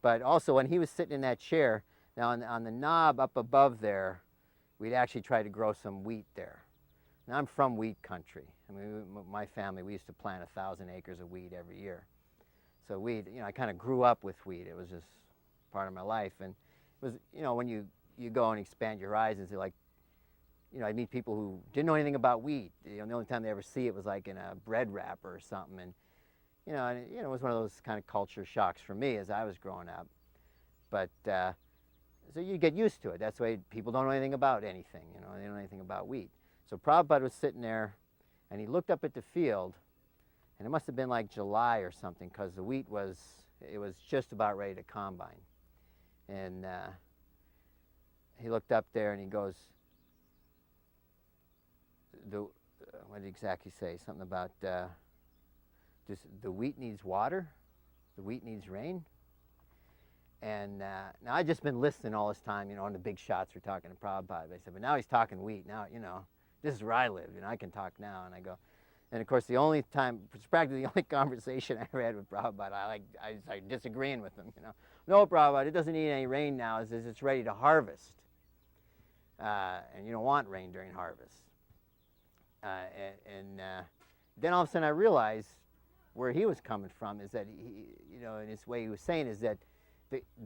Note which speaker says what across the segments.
Speaker 1: But also when he was sitting in that chair, now on the knob up above there, we'd actually try to grow some wheat there. Now I'm from wheat country. I mean, my family, we used to plant 1,000 acres of wheat every year. So wheat, I kind of grew up with wheat. It was just part of my life. And it was, when you go and expand your horizons, you're like, I meet people who didn't know anything about wheat. The only time they ever see it was like in a bread wrapper or something. And, it was one of those kind of culture shocks for me as I was growing up. But, so you get used to it. That's why people don't know anything about anything, they don't know anything about wheat. So Prabhupada was sitting there, and he looked up at the field, and it must have been like July or something, because the wheat was just about ready to combine. And he looked up there, and he goes, what did he exactly say? Something about the wheat needs water, the wheat needs rain. And now I've just been listening all this time, on the big shots we're talking to Prabhupada. I said, but now he's talking wheat. Now, this is where I live. I can talk now. And I go, and of course, it's practically the only conversation I ever had with Prabhupada. I started disagreeing with him. No, Prabhupada, it doesn't need any rain now. It's ready to harvest, and you don't want rain during harvest. Then all of a sudden I realized where he was coming from is that in his way he was saying is that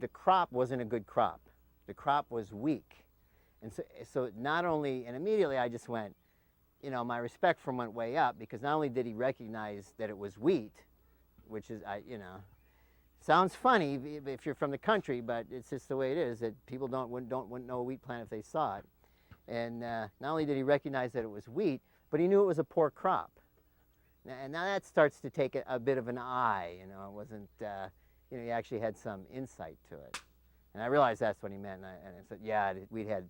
Speaker 1: the crop wasn't a good crop. The crop was weak. And so not only, and immediately I just went, my respect for him went way up, because not only did he recognize that it was wheat, which is, sounds funny if you're from the country, but it's just the way it is, that people wouldn't know a wheat plant if they saw it. And not only did he recognize that it was wheat, but he knew it was a poor crop. And now that starts to take a bit of an eye, it wasn't, he actually had some insight to it. And I realized that's what he meant, and I said, yeah, we'd had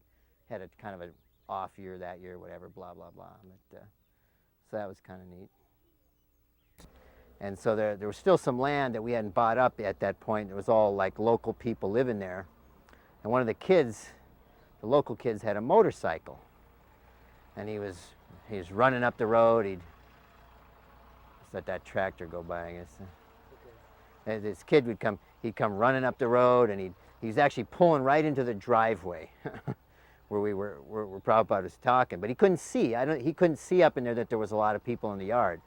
Speaker 1: a kind of an off year that year, whatever, blah, blah, blah. But, so that was kind of neat. And so there was still some land that we hadn't bought up at that point. It was all like local people living there. And one of the local kids had a motorcycle. And he was running up the road. He'd let that tractor go by, I guess. Okay. This kid he'd come running up the road, and he was actually pulling right into the driveway where Prabhupada was talking. But he couldn't see. He couldn't see up in there that there was a lot of people in the yard.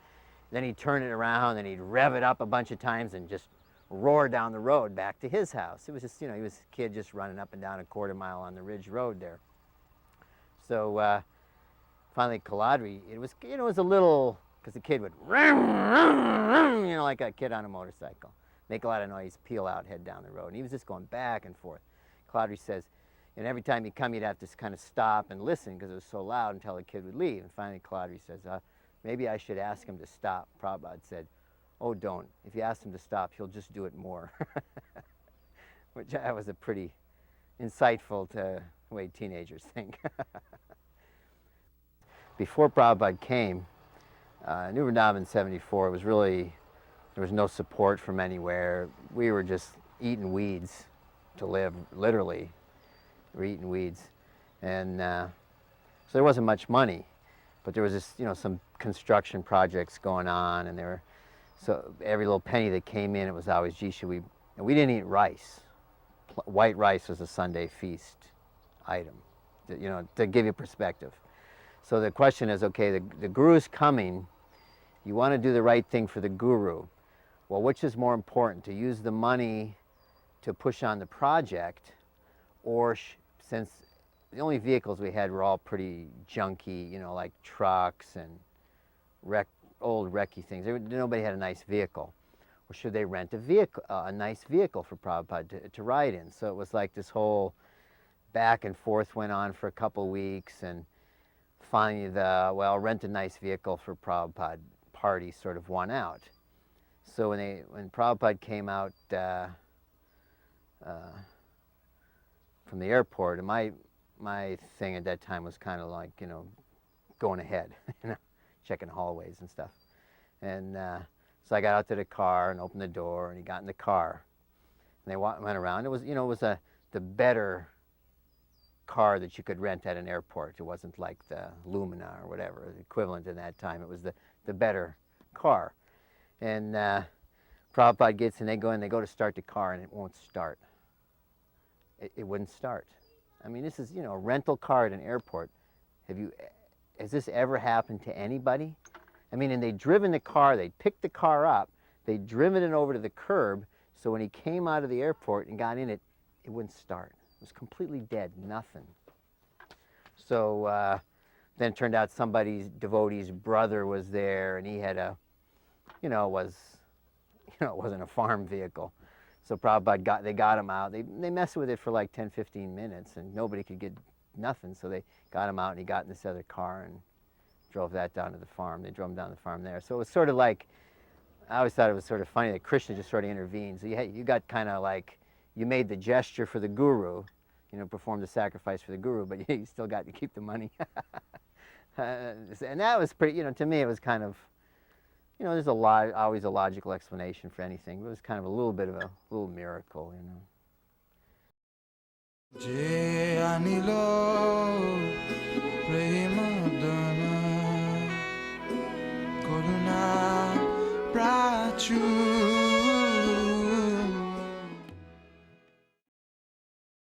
Speaker 1: Then he'd turn it around, and he'd rev it up a bunch of times and just roar down the road back to his house. It was just, he was a kid just running up and down a quarter mile on the Ridge Road there. So finally, Kaladri, it was a little, because the kid would, like a kid on a motorcycle, make a lot of noise, peel out, head down the road. And he was just going back and forth. Kaladri says, and every time he'd come, you'd have to kind of stop and listen because it was so loud until the kid would leave. And finally, Kaladri says, maybe I should ask him to stop. Prabhupada said, oh, don't. If you ask him to stop, he'll just do it more. Which was a pretty insightful way teenagers think. Before Prabhupada came, New Vrindavan 74, it was really, there was no support from anywhere. We were just eating weeds to live, literally. We were eating weeds. And so there wasn't much money. But there was this, some construction projects going on, and so every little penny that came in, it was always, gee, and we didn't eat rice. White rice was a Sunday feast item, to give you perspective. So the question is, okay, the guru's coming, you want to do the right thing for the guru. Well, which is more important, to use the money to push on the project, or since the only vehicles we had were all pretty junky, like trucks and old wrecky things. Nobody had a nice vehicle. Or should they rent a nice vehicle for Prabhupada to ride in? So it was like this whole back and forth went on for a couple weeks, and finally rent a nice vehicle for Prabhupada party sort of won out. So when Prabhupada came out from the airport, and my thing at that time was kind of like, going ahead, checking hallways and stuff. And so I got out to the car and opened the door, and he got in the car. And they went around. It was, the better car that you could rent at an airport. It wasn't like the Lumina or whatever, the equivalent in that time. It was the better car. And Prabhupada gets in, they go to start the car, and it won't start. It wouldn't start. I mean, this is, a rental car at an airport. Has this ever happened to anybody? I mean, and they'd driven the car, they'd picked the car up, they'd driven it over to the curb, so when he came out of the airport and got in it, it wouldn't start. It was completely dead, nothing. So then it turned out somebody's devotee's brother was there, and he had it wasn't a farm vehicle. So Prabhupada they got him out. They messed with it for like 10, 15 minutes, and nobody could get nothing. So they got him out, and he got in this other car and drove that down to the farm. They drove him down to the farm there. So it was sort of like, I always thought it was sort of funny that Krishna just sort of intervened. So you got kind of like, you made the gesture for the guru, performed the sacrifice for the guru, but you still got to keep the money. And that was pretty, to me it was kind of, there's always a logical explanation for anything. It was kind of a little bit of a little miracle, Je anilo premadana koruna prachu